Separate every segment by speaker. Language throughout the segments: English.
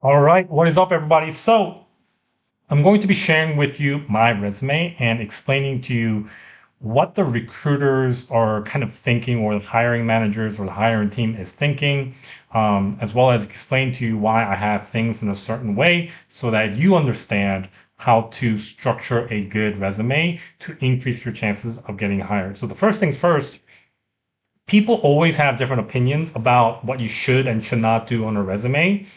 Speaker 1: All right, what is up, everybody? So, I'm going to be sharing with you my resume and explaining to you what the recruiters are kind of thinking, or the hiring managers or the hiring team is thinking, as well as explain to you why I have things in a certain way so that you understand how to structure a good resume to increase your chances of getting hired. So, the first things first, people always have different opinions about what you should and should not do on a resume.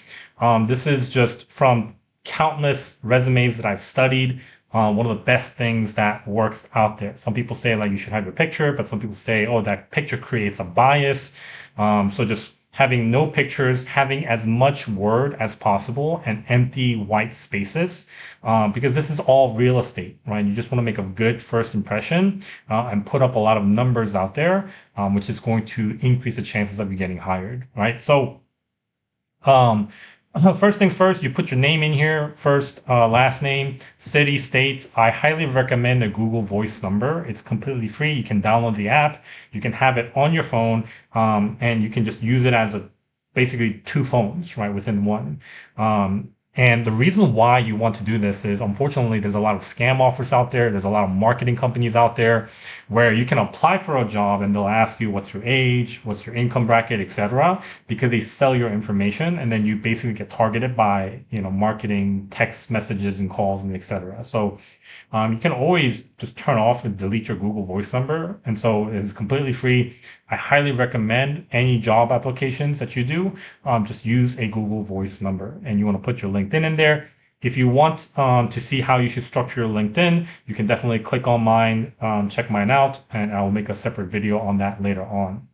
Speaker 1: This is just from countless resumes that I've studied. One of the best things that works out there. Some people say like you should have your picture, but some people say, oh, that picture creates a bias. So just having no pictures, having as much word as possible and empty white spaces, because this is all real estate, right? You just want to make a good first impression and put up a lot of numbers out there, which is going to increase the chances of you getting hired, right? So um, first things first, you put your name in here first, last name, city, state. I highly recommend a Google Voice number. It's completely free. You can download the app. You can have it on your phone, and you can just use it as a basically two phones, right, within one. And the reason why you want to do this is, unfortunately, there's a lot of scam offers out there. There's a lot of marketing companies out there where you can apply for a job and they'll ask you what's your age, what's your income bracket, etc., because they sell your information, and then you basically get targeted by, marketing text messages and calls and etc. So you can always just turn off and delete your Google Voice number. And so it's completely free. I highly recommend any job applications that you do, just use a Google Voice number, and you want to put your LinkedIn in there. If you want to see how you should structure your LinkedIn, you can definitely click on mine, check mine out, and I'll make a separate video on that later on.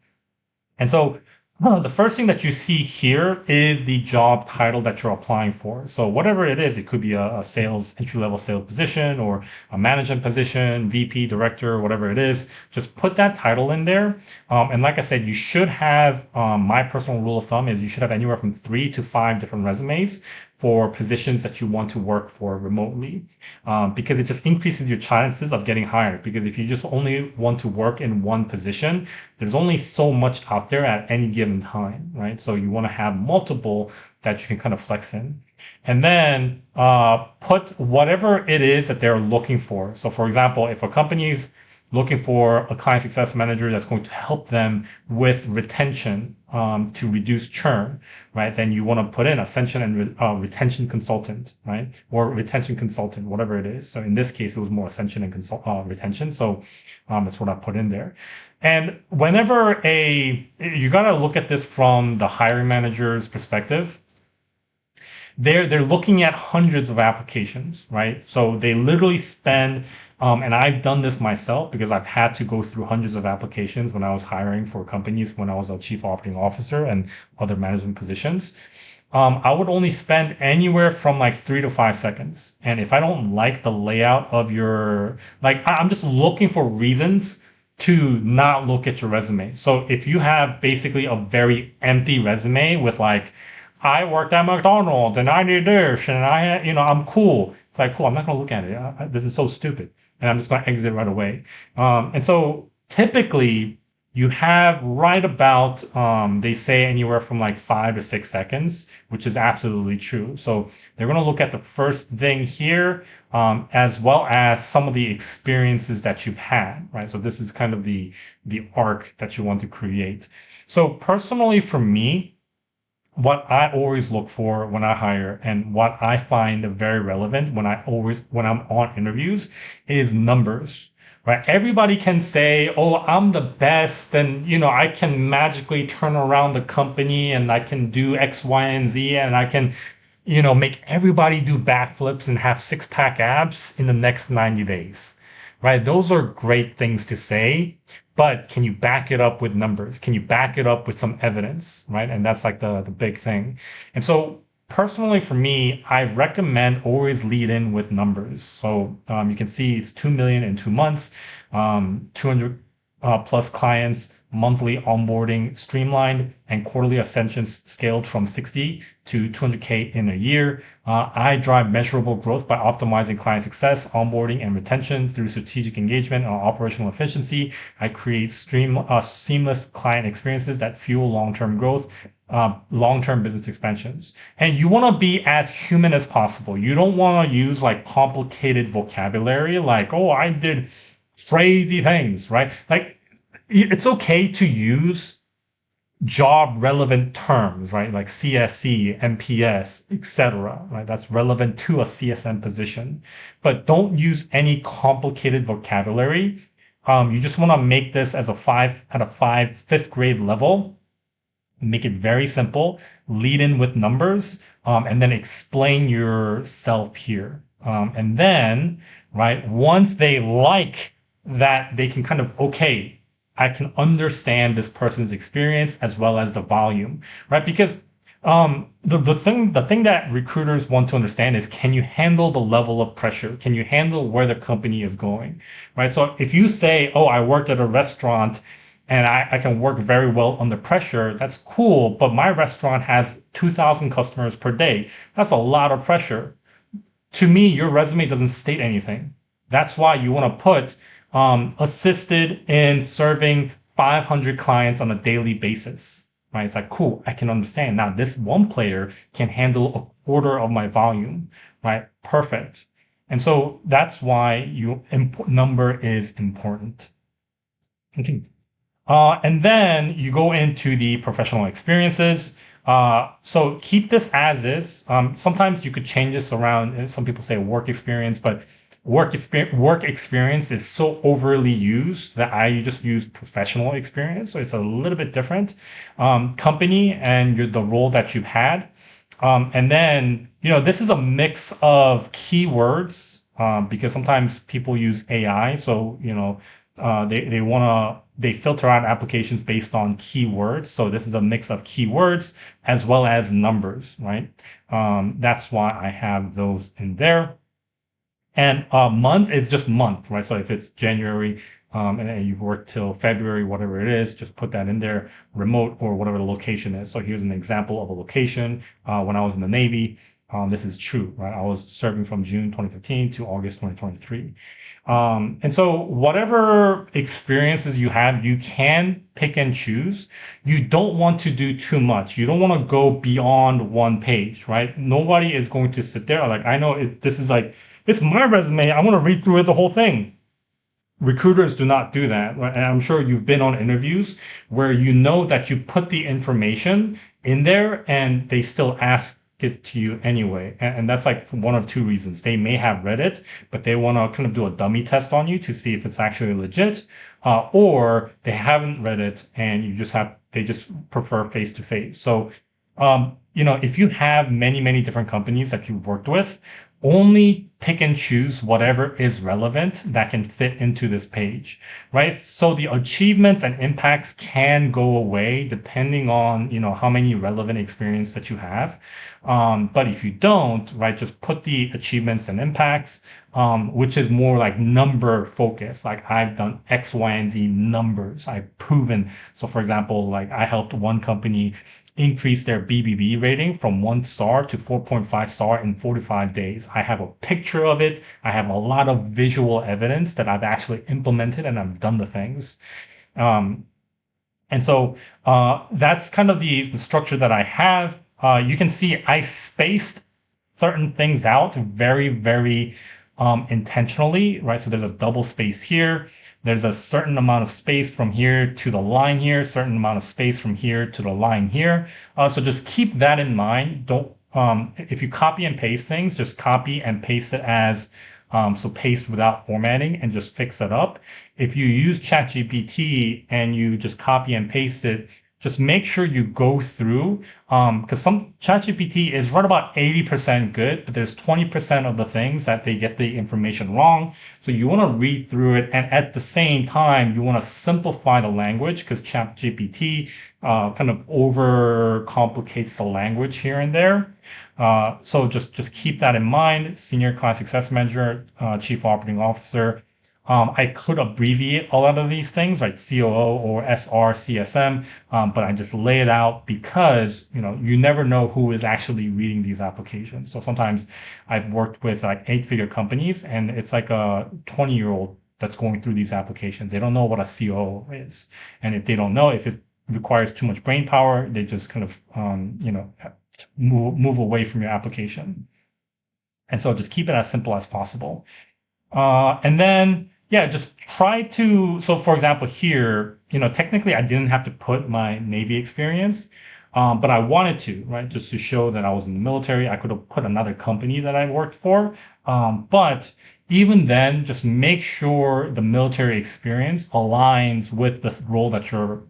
Speaker 1: And so the first thing that you see here is the job title that you're applying for. So whatever it is, it could be a sales, entry-level sales position, or a management position, VP, director, whatever it is. Just put that title in there. And like I said, you should have, my personal rule of thumb is you should have anywhere from 3 to 5 different resumes for positions that you want to work for remotely, because it just increases your chances of getting hired. Because if you just only want to work in one position, there's only so much out there at any given time, right? So you want to have multiple that you can kind of flex in. And then put whatever it is that they're looking for. So, for example, if a company is looking for a client success manager that's going to help them with retention, to reduce churn, right? Then you want to put in ascension and retention consultant, right? Or retention consultant, whatever it is. So in this case, it was more ascension and retention. So that's what I put in there. And you got to look at this from the hiring manager's perspective. They're looking at hundreds of applications, right? So they literally spend, and I've done this myself because I've had to go through hundreds of applications when I was hiring for companies when I was a chief operating officer and other management positions. I would only spend anywhere from like 3 to 5 seconds. And if I don't like the layout of I'm just looking for reasons to not look at your resume. So if you have basically a very empty resume with like, I worked at McDonald's and I did this and I'm cool. It's like, cool, I'm not going to look at it. This is so stupid. And I'm just going to exit right away. And so typically you have right about, they say anywhere from like 5 to 6 seconds, which is absolutely true. So they're going to look at the first thing here, as well as some of the experiences that you've had, right? So this is kind of the arc that you want to create. So personally for me, what I always look for when I hire and what I find very relevant when I'm on interviews is numbers, right? Everybody can say, "Oh, I'm the best and I can magically turn around the company and I can do X, Y, and Z and I can, make everybody do backflips and have six-pack abs in the next 90 days." Right? Those are great things to say, but can you back it up with numbers? Can you back it up with some evidence? Right? And that's like the big thing. And so personally for me, I recommend always lead in with numbers. So you can see it's 2 million in 2 months, 200 plus clients, monthly onboarding streamlined, and quarterly ascensions scaled from 60 to 200K in a year. I drive measurable growth by optimizing client success, onboarding, and retention through strategic engagement and operational efficiency. I create seamless client experiences that fuel long-term growth, long-term business expansions. And you want to be as human as possible. You don't want to use like complicated vocabulary like, oh, I did crazy things, right? Like it's okay to use job relevant terms, right? Like CSC, MPS, etc. Right? That's relevant to a CSM position, but don't use any complicated vocabulary. You just want to make this as a fifth grade level. Make it very simple. Lead in with numbers, and then explain yourself here. And then, right, once they like that, they can kind of okay, I can understand this person's experience as well as the volume, right? Because the thing that recruiters want to understand is, can you handle the level of pressure? Can you handle where the company is going, right? So if you say, oh, I worked at a restaurant and I can work very well under pressure, that's cool. But my restaurant has 2,000 customers per day. That's a lot of pressure. To me, your resume doesn't state anything. That's why you want to put assisted in serving 500 clients on a daily basis, right? It's like, cool, I can understand. Now, this one player can handle a quarter of my volume, right? Perfect. And so that's why number is important. Okay. And then you go into the professional experiences. So keep this as is. Sometimes you could change this around. Some people say work experience, but work experience is so overly used that I just use professional experience. So it's a little bit different. Company and the role that you've had. And then, this is a mix of keywords, because sometimes people use AI. So, they filter out applications based on keywords. So this is a mix of keywords as well as numbers, right? That's why I have those in there. And month is just month, right? So if it's January, and you've worked till February, whatever it is, just put that in there, remote or whatever the location is. So here's an example of a location. When I was in the Navy, this is true, right? I was serving from June 2015 to August 2023. And so whatever experiences you have, you can pick and choose. You don't want to do too much. You don't want to go beyond one page, right? Nobody is going to sit there. Like, I know this is like, it's my resume. I want to read through it, the whole thing. Recruiters do not do that. Right? And I'm sure you've been on interviews where you know that you put the information in there and they still ask it to you anyway. And that's like for one of two reasons. They may have read it, but they want to kind of do a dummy test on you to see if it's actually legit, or they haven't read it and they just prefer face to face. So, if you have many, many different companies that you've worked with, only pick and choose whatever is relevant that can fit into this page, right? So the achievements and impacts can go away depending on, how many relevant experience that you have. But if you don't, right, just put the achievements and impacts, which is more like number focused. Like I've done X, Y, and Z numbers. I've proven. So for example, like I helped one company increase their BBB rating from 1 star to 4.5 star in 45 days. I have a picture of it. I have a lot of visual evidence that I've actually implemented and I've done the things. And so that's kind of the structure that I have. You can see I spaced certain things out very, very intentionally, right? So there's a double space here. There's a certain amount of space from here to the line here, certain amount of space from here to the line here. So just keep that in mind. Don't, if you copy and paste things, just copy and paste it as, so paste without formatting and just fix it up. If you use ChatGPT and you just copy and paste it, just make sure you go through, because some ChatGPT is right about 80% good, but there's 20% of the things that they get the information wrong. So you want to read through it, and at the same time, you want to simplify the language because ChatGPT kind of over complicates the language here and there. So just keep that in mind. Senior Client Success Manager, Chief Operating Officer. I could abbreviate a lot of these things like COO or SR, CSM, but I just lay it out because, you never know who is actually reading these applications. So sometimes I've worked with like eight-figure companies and it's like a 20-year-old that's going through these applications. They don't know what a COO is. And if they don't know, if it requires too much brain power, they just kind of, move away from your application. And so just keep it as simple as possible. And then, yeah, just try to. So, for example, here, technically I didn't have to put my Navy experience, but I wanted to, right? Just to show that I was in the military. I could have put another company that I worked for. But even then, just make sure the military experience aligns with the role that you're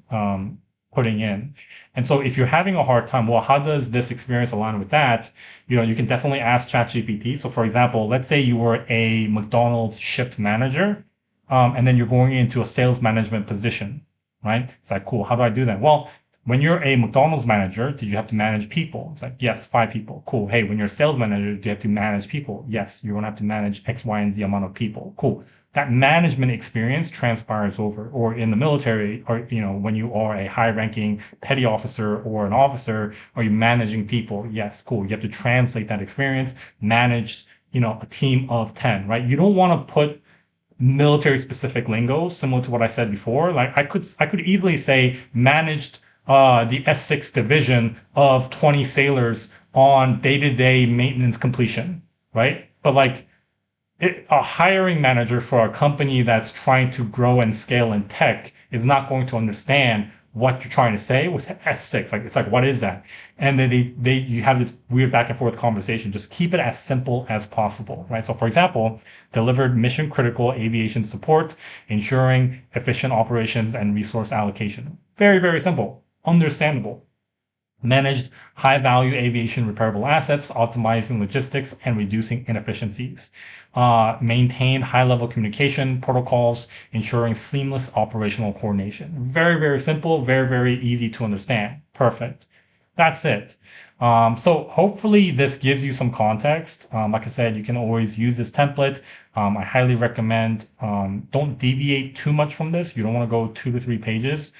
Speaker 1: putting in. And so if you're having a hard time, well, how does this experience align with that? You can definitely ask ChatGPT. So for example, let's say you were a McDonald's shift manager, and then you're going into a sales management position, right? It's like, cool, how do I do that? Well, when you're a McDonald's manager, did you have to manage people? It's like, yes, 5 people. Cool. Hey, when you're a sales manager, do you have to manage people? Yes, you're going to have to manage X, Y, and Z amount of people. Cool. That management experience transpires over, or in the military, or, when you are a high ranking petty officer or an officer, are you managing people? Yes, cool. You have to translate that experience, manage, a team of 10, right? You don't want to put military specific lingo similar to what I said before. Like I could easily say managed the S6 division of 20 sailors on day-to-day maintenance completion, right? But like a hiring manager for a company that's trying to grow and scale in tech is not going to understand what you're trying to say with S6. Like, it's like, what is that? And then you have this weird back and forth conversation. Just keep it as simple as possible, right? So for example, delivered mission critical aviation support, ensuring efficient operations and resource allocation. Very, very simple, understandable. Managed high-value aviation repairable assets, optimizing logistics and reducing inefficiencies. Maintain high-level communication protocols, ensuring seamless operational coordination. Very, very simple, very, very easy to understand. Perfect. That's it. So hopefully this gives you some context. Like I said, you can always use this template. I highly recommend don't deviate too much from this. You don't want to go 2 to 3 pages.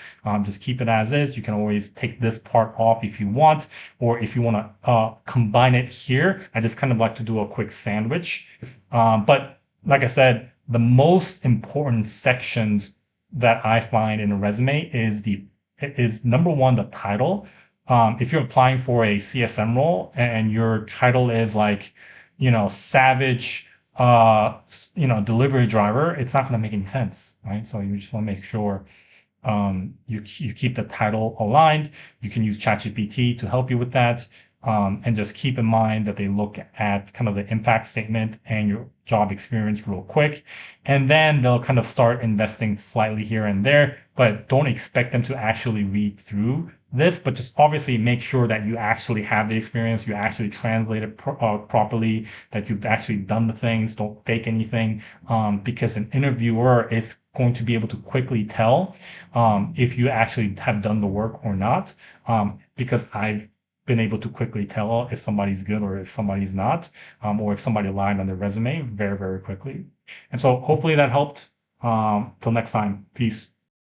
Speaker 1: Just keep it as is. You can always take this part off if you want, or if you want to combine it here. I just kind of like to do a quick sandwich. But like I said, the most important sections that I find in a resume is number one, the title. If you're applying for a CSM role and your title is like, savage, delivery driver, it's not going to make any sense, right? So you just want to make sure you keep the title aligned. You can use ChatGPT to help you with that. And just keep in mind that they look at kind of the impact statement and your job experience real quick. And then they'll kind of start investing slightly here and there, but don't expect them to actually read through this, but just obviously make sure that you actually have the experience, you actually translate it properly, that you've actually done the things, don't fake anything, because an interviewer is going to be able to quickly tell if you actually have done the work or not, because I've been able to quickly tell if somebody's good or if somebody's not, or if somebody lied on their resume very, very quickly. And so hopefully that helped. Till next time, peace.